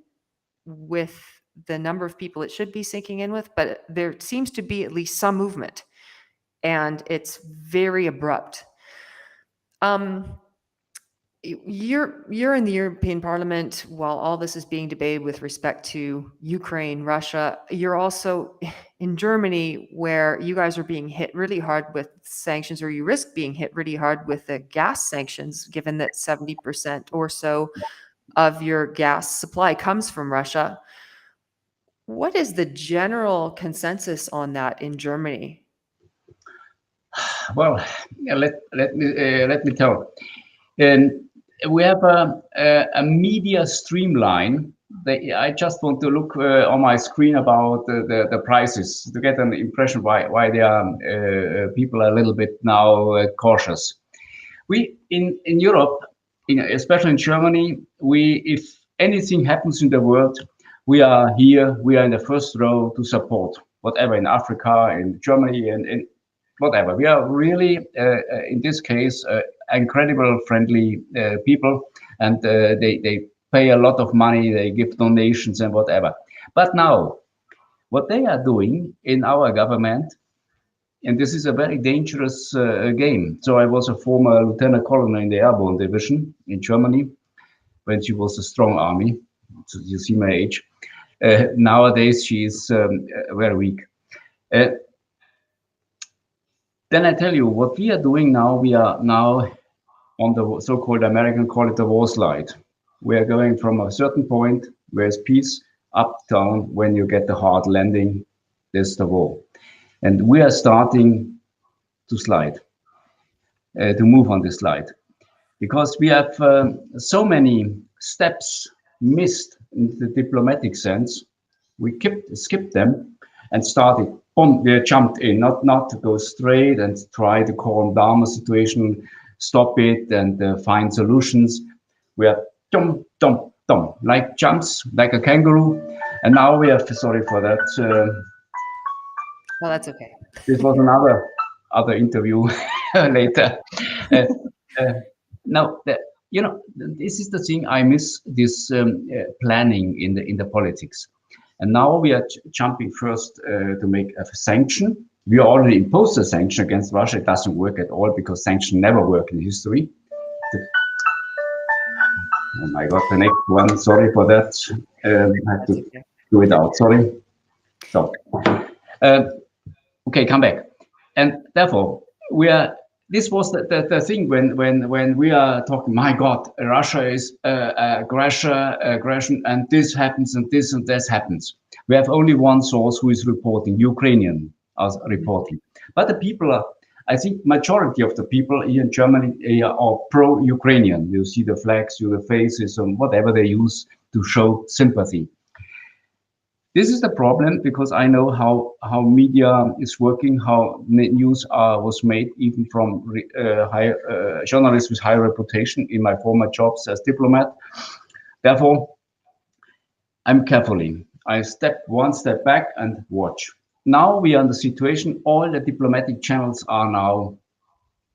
with the number of people it should be sinking in with, but there seems to be at least some movement, and it's very abrupt. You're in the European Parliament while all this is being debated with respect to Ukraine, Russia. You're also in Germany, where you guys are being hit really hard with sanctions, or you risk being hit really hard with the gas sanctions, given that 70% or so of your gas supply comes from Russia. What is the general consensus on that in Germany? Well, let me tell. And we have a media streamline. I just want to look on my screen about the prices to get an impression why they are people are a little bit now cautious. We in Europe, especially in Germany, if anything happens in the world, we are here. We are in the first row to support whatever in Africa, in Germany, and whatever. We are really, in this case, incredible friendly people, and they pay a lot of money, they give donations and whatever. But now, what they are doing in our government, And this is a very dangerous game. So I was a former lieutenant colonel in the airborne division in Germany when she was a strong army. So you see my age. Nowadays, she is very weak. Then I tell you what we are doing now. We are now on the so-called American call it the war slide. We are going from a certain point where it's peace up down. When you get the hard landing, there's the war. And we are starting to slide, to move on this slide, because we have so many steps missed in the diplomatic sense. We skipped them and started, boom, we jumped in, not to go straight and try to calm down the situation, stop it and find solutions. We are dump, like jumps, like a kangaroo. And now we have, sorry for that. Well, that's okay. This was other interview later. Now, you know, this is the thing I miss, this planning in the politics. And now we are jumping first to make a sanction. We already imposed a sanction against Russia. It doesn't work at all because sanctions never work in history. Oh my God, the next one. Sorry for that. I have to do it out. Sorry. So, okay, come back. And therefore, we are. This was the thing when we are talking. My God, Russia is aggression, and this happens, and this and this happens. We have only one source who is reporting, Ukrainian as reporting. But the people are, I think, majority of the people here in Germany are pro-Ukrainian. You see the flags, you see the faces, and whatever they use to show sympathy. This is the problem because I know how media is working, how news was made, even from journalists with high reputation in my former jobs as diplomat. Therefore, I'm carefully. I step one step back and watch. Now we are in the situation, all the diplomatic channels are now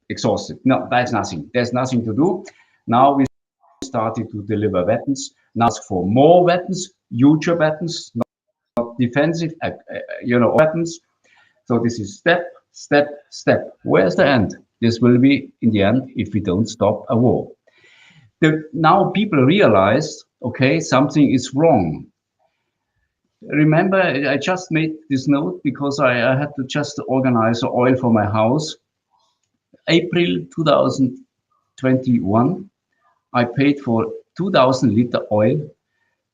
exhausted. No, that's nothing. There's nothing to do. Now we started to deliver weapons. Now ask for more weapons, huger weapons, defensive, weapons. So this is step. Where's the end? This will be in the end if we don't stop a war. Now people realize, okay, something is wrong. Remember, I just made this note because I had to just organize oil for my house. April 2021, I paid for 2,000 liter oil,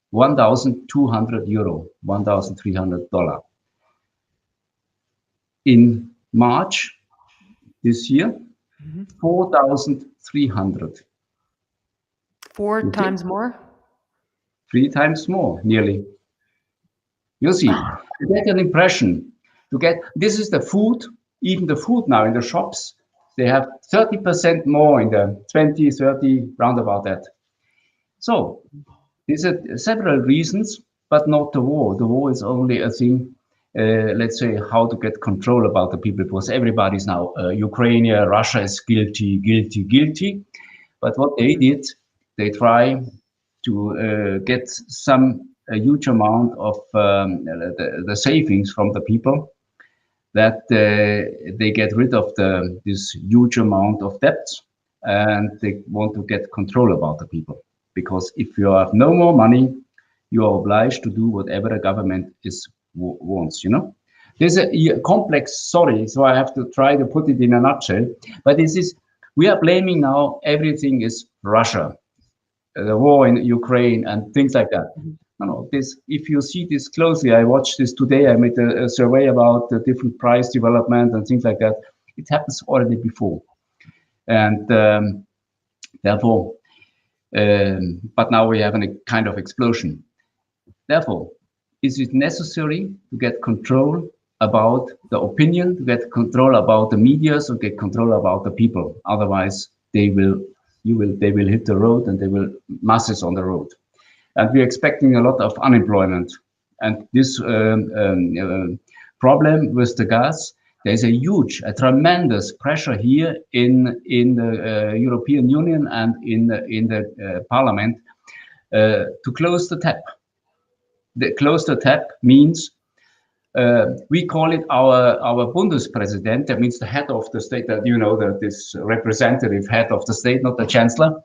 1,200 euro, $1,300. In March this year, 4,300. Four times more? 3 times more, nearly. You see, to get an impression, this is the food, even the food now in the shops, they have 30% more in the 20, 30, round about that. So, these are several reasons, but not the war. The war is only a thing, let's say, how to get control about the people, because everybody's now, Ukraine, Russia is guilty. But what they did, they try to get a huge amount of the savings from the people, that they get rid of this huge amount of debt, and they want to get control about the people. Because if you have no more money, you are obliged to do whatever the government wants, you know. There's a complex story, so I have to try to put it in a nutshell. But we are blaming now everything is Russia, the war in Ukraine and things like that. No, if you see this closely, I watched this today, I made a survey about the different price development and things like that. It happens already before. And therefore, but now we have a kind of explosion. Therefore, is it necessary to get control about the opinion, to get control about the media, to get control about the people? Otherwise, they will hit the road, and they will masses on the road. And we're expecting a lot of unemployment. And this problem with the gas, there's a tremendous pressure here in the European Union and in the Parliament to close the tap. Close the tap means We call it our Bundespräsident. That means the head of the state. That that this representative head of the state, not the chancellor.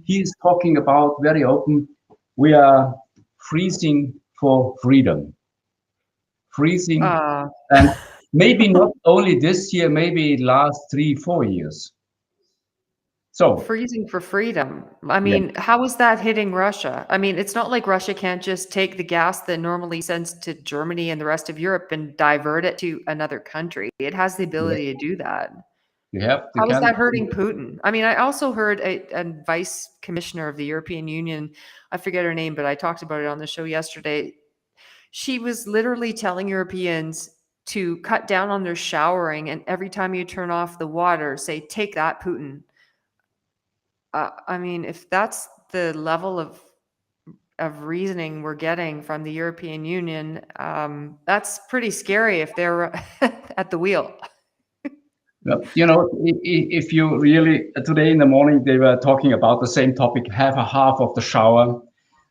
He is talking about very open. We are freezing for freedom. Freezing, and maybe not only this year, maybe last 3-4 years. So freezing for freedom. I yeah, mean, how is that hitting Russia? I mean, it's not like Russia can't just take the gas that normally sends to Germany and the rest of Europe and divert it to another country. It has the ability to do that. you have How is can. that hurting Putin? I mean, I also heard a vice commissioner of the European Union, I forget her name, but I talked about it on the show yesterday. She was literally telling Europeans to cut down on their showering, and every time you turn off the water, say, "Take that, Putin." I mean, if that's the level of reasoning we're getting from the European Union, that's pretty scary if they're at the wheel. If you really today in the morning they were talking about the same topic, have a half of the shower.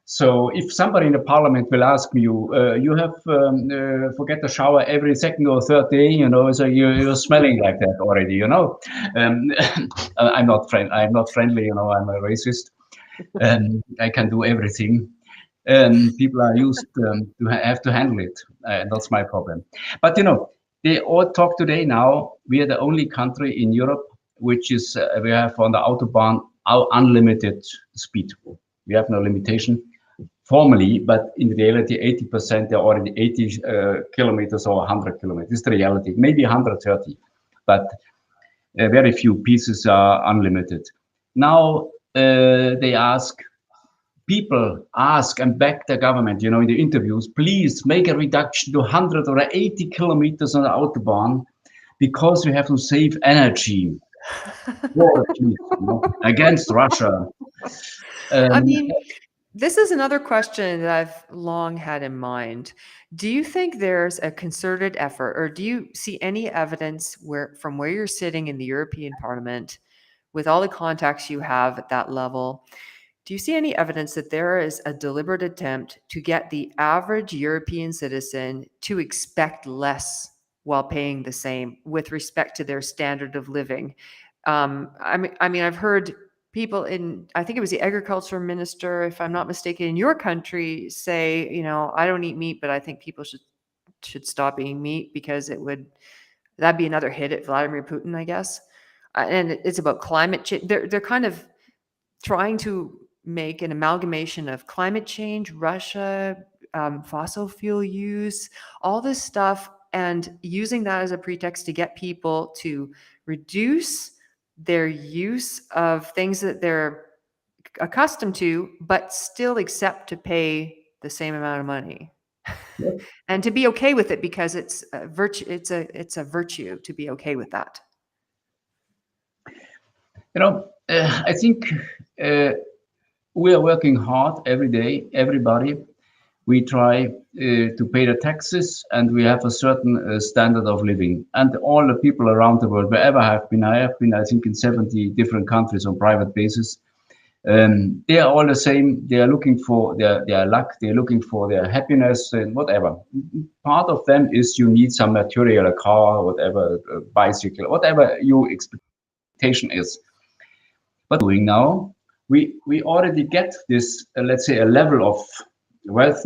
So if somebody in the parliament will ask you, you have forget the shower every second or third day, so you're smelling like that already, I'm not friendly, I'm a racist, and I can do everything. People are used to have to handle it. That's my problem. But they all talk today now. We are the only country in Europe which is we have on the autobahn our unlimited speed. We have no limitation formally, but in reality, 80% they're already 80 kilometers or 100 kilometers. It's the reality. Maybe 130, but very few pieces are unlimited. Now they people ask and beg the government, in the interviews, please make a reduction to 100 or 80 kilometers on the autobahn because we have to save energy against Russia. I mean, this is another question that I've long had in mind. Do you think there's a concerted effort, or do you see any evidence from where you're sitting in the European Parliament, with all the contacts you have at that level, do you see any evidence that there is a deliberate attempt to get the average European citizen to expect less while paying the same with respect to their standard of living? I mean, I've heard people I think it was the agriculture minister, if I'm not mistaken, in your country say, I don't eat meat, but I think people should stop eating meat because that'd be another hit at Vladimir Putin, I guess. And it's about climate change. They're kind of trying to make an amalgamation of climate change, Russia, fossil fuel use, all this stuff, and using that as a pretext to get people to reduce their use of things that they're accustomed to, but still accept to pay the same amount of money. Yep. And to be okay with it because it's a virtue. It's a virtue to be okay with that. I think we are working hard every day, everybody. We try to pay the taxes, and we have a certain standard of living. And all the people around the world, wherever I have been, I think, in 70 different countries on private basis. They are all the same. They are looking for their luck. They're looking for their happiness and whatever. Part of them is you need some material, a car, whatever, a bicycle, whatever your expectation is. But doing now, we already get this, let's say, a level of wealth,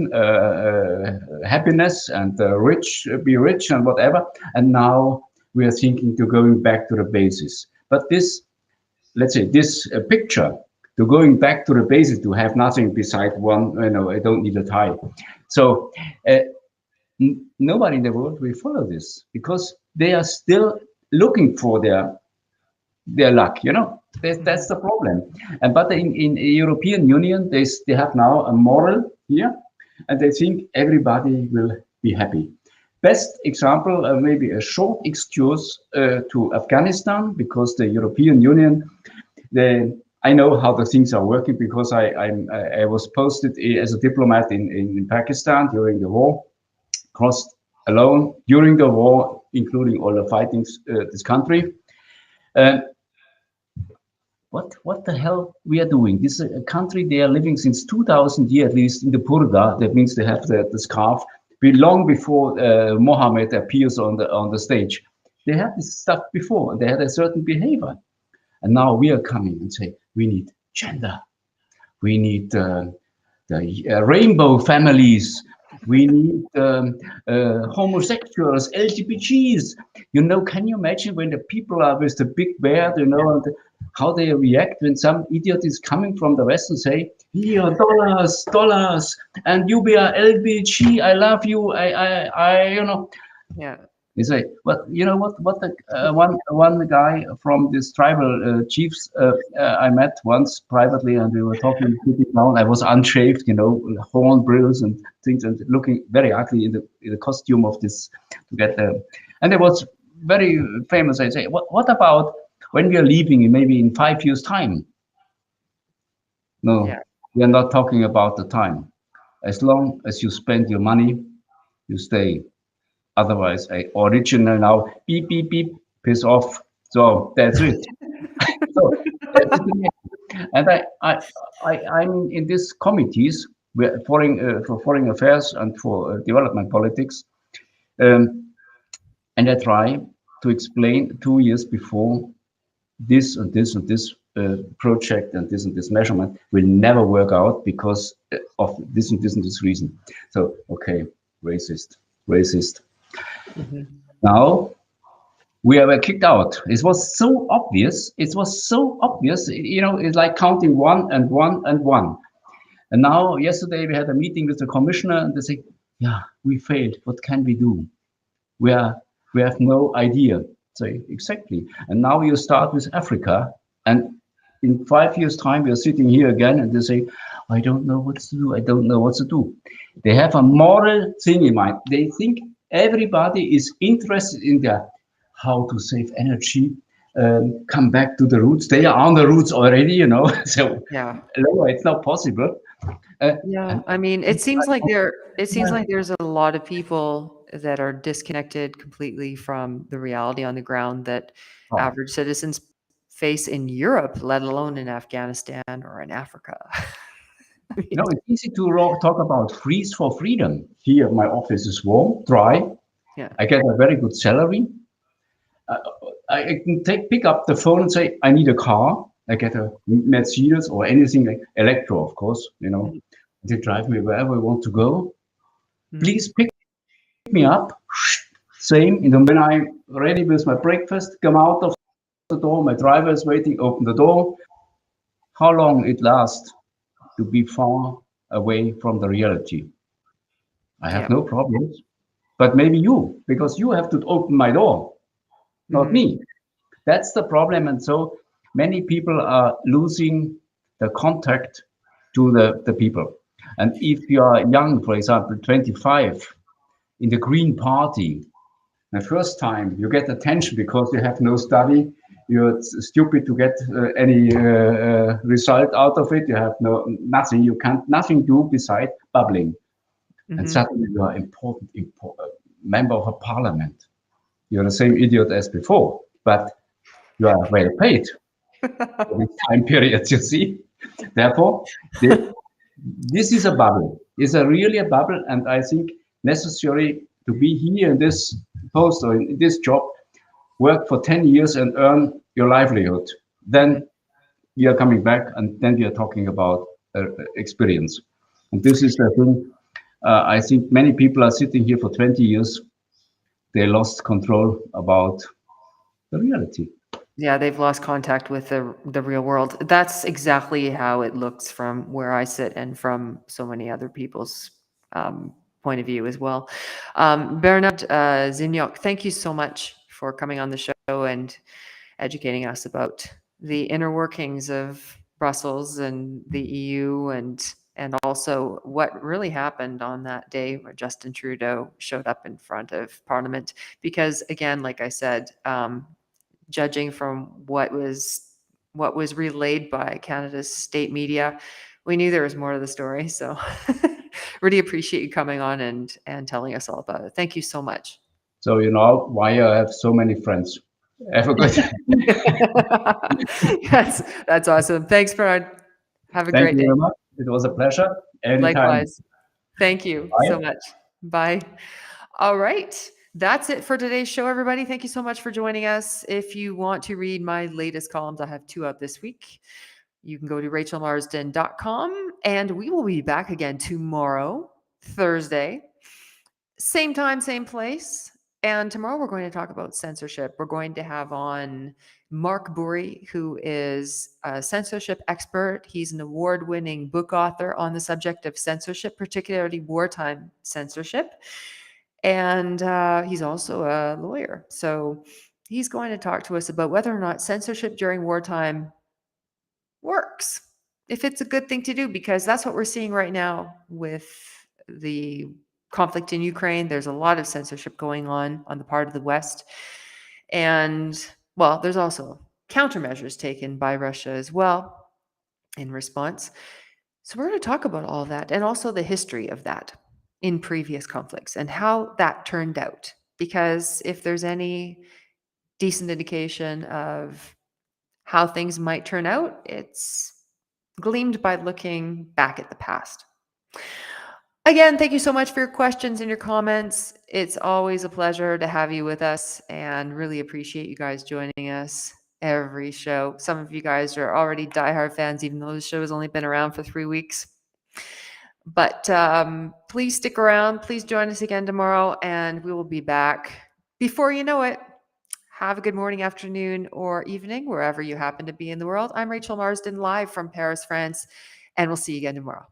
happiness, and be rich and whatever. And now we are thinking to going back to the basis. But this, let's say, this picture to going back to the basis, to have nothing beside one, I don't need a tie. So nobody in the world will follow this because they are still looking for their luck, that's the problem. But in European Union, they have now a moral here, and they think everybody will be happy. Best example, maybe a short excuse to Afghanistan, because the European Union, I know how the things are working because I was posted as a diplomat in Pakistan during the war, crossed alone during the war, including all the fightings this country. What the hell we are doing? This is a country they are living since 2000 years, at least in the purdah. That means they have the scarf long before Mohammed appears on the stage. They had this stuff before, and they had a certain behavior. And now we are coming and say we need gender, we need the rainbow families, we need homosexuals, LGBTs. You know, can you imagine when the people are with the big beard, you know, and how they react when some idiot is coming from the West and say, here, dollars, and you be a LBG, I love you, you know. Yeah. You say, well, you know what the one guy from this tribal chiefs I met once privately, and we were talking, sitting down. I was unshaved, you know, hornbills and things, and looking very ugly in the costume of this to get there. And it was very famous. I say, what about when we are leaving, maybe in 5 years' time? No, Yeah. we are not talking about the time. As long as you spend your money, you stay. Otherwise, original now, beep, beep, beep, piss off. So that's it. So that's it. And I'm in these committees for foreign affairs and for development politics. And I try to explain 2 years before this and this and this project and this measurement will never work out because of this and this and this reason. So, okay, racist. Mm-hmm. Now we were kicked out. It was so obvious. You know, it's like counting one and one and one. And now yesterday we had a meeting with the commissioner and they say, yeah, we failed. What can we do? We have no idea. So exactly. And now you start with Africa, and in 5 years' time we are sitting here again and they say, I don't know what to do. I don't know what to do. They have a moral thing in mind. They think everybody is interested in how to save energy, come back to the roots. They are on the roots already, you know. So Yeah. no, it's not possible. Yeah. I mean, it seems like there's a lot of people that are disconnected completely from the reality on the ground that Oh, average citizens face in Europe, let alone in Afghanistan or in Africa. I mean, you know, it's easy to talk about freeze for freedom. Here, my office is warm, dry. yeah. I get a very good salary. Uh, I can pick up the phone and say, I need a car. I get a Mercedes or anything like electro, of course, you know. Mhm. They drive me wherever I want to go. Mhm. Please pick me up. Same, you know, when I'm ready with my breakfast, come out of the door, my driver is waiting, open the door. How long it lasts to be far away from the reality? I have Yeah. no problems. But maybe you, because you have to open my door, not Mhm. me. That's the problem. And so many people are losing the contact to the people. And if you are young, for example, 25, in the Green Party, the first time you get attention because you have no study, you're stupid to get any result out of it. You have nothing. You can't nothing do beside babbling. And Mhm. suddenly you are important member of a parliament. You're the same idiot as before, but you are well paid for this time period, you see. Therefore, this is a bubble. It's really a bubble, and I think necessary to be here in this post or in this job, work for 10 years and earn your livelihood. Then we are coming back, and then we are talking about experience. And this is the thing. I think many people are sitting here for 20 years. They lost control about the reality. Yeah, they've lost contact with the real world. That's exactly how it looks from where I sit and from so many other people's point of view as well. Bernhard Zimniok, thank you so much for coming on the show and educating us about the inner workings of Brussels and the EU and also what really happened on that day where Justin Trudeau showed up in front of Parliament. Because again, like I said, judging from what was relayed by Canada's state media, we knew there was more to the story. So really appreciate you coming on and telling us all about it. Thank you so much. So you know why I have so many friends. Have a good. Yes, that's awesome. Thanks, Bernard. Have a Thank great you day. very much. It was a pleasure. Anytime. Likewise. Thank you so Bye. much. Bye. All right. That's it for today's show, everybody. Thank you so much for joining us. If you want to read my latest columns, I have 2 out this week. You can go to rachelmarsden.com, and we will be back again tomorrow, Thursday. Same time, same place. And tomorrow we're going to talk about censorship. We're going to have on Mark Burry, who is a censorship expert. He's an award-winning book author on the subject of censorship, particularly wartime censorship. And he's also a lawyer. So he's going to talk to us about whether or not censorship during wartime works, if it's a good thing to do, because that's what we're seeing right now with the conflict in Ukraine. There's a lot of censorship going on the part of the West. And well, there's also countermeasures taken by Russia as well in response. So we're going to talk about all of that and also the history of that in previous conflicts and how that turned out. Because if there's any decent indication of how things might turn out, it's gleamed by looking back at the past. Again, thank you so much for your questions and your comments. It's always a pleasure to have you with us and really appreciate you guys joining us every show. Some of you guys are already diehard fans, even though the show has only been around for 3 weeks. But please stick around. Please join us again tomorrow, and we will be back before you know it. Have a good morning, afternoon, or evening, wherever you happen to be in the world. I'm Rachel Marsden, live from Paris, France, and we'll see you again tomorrow.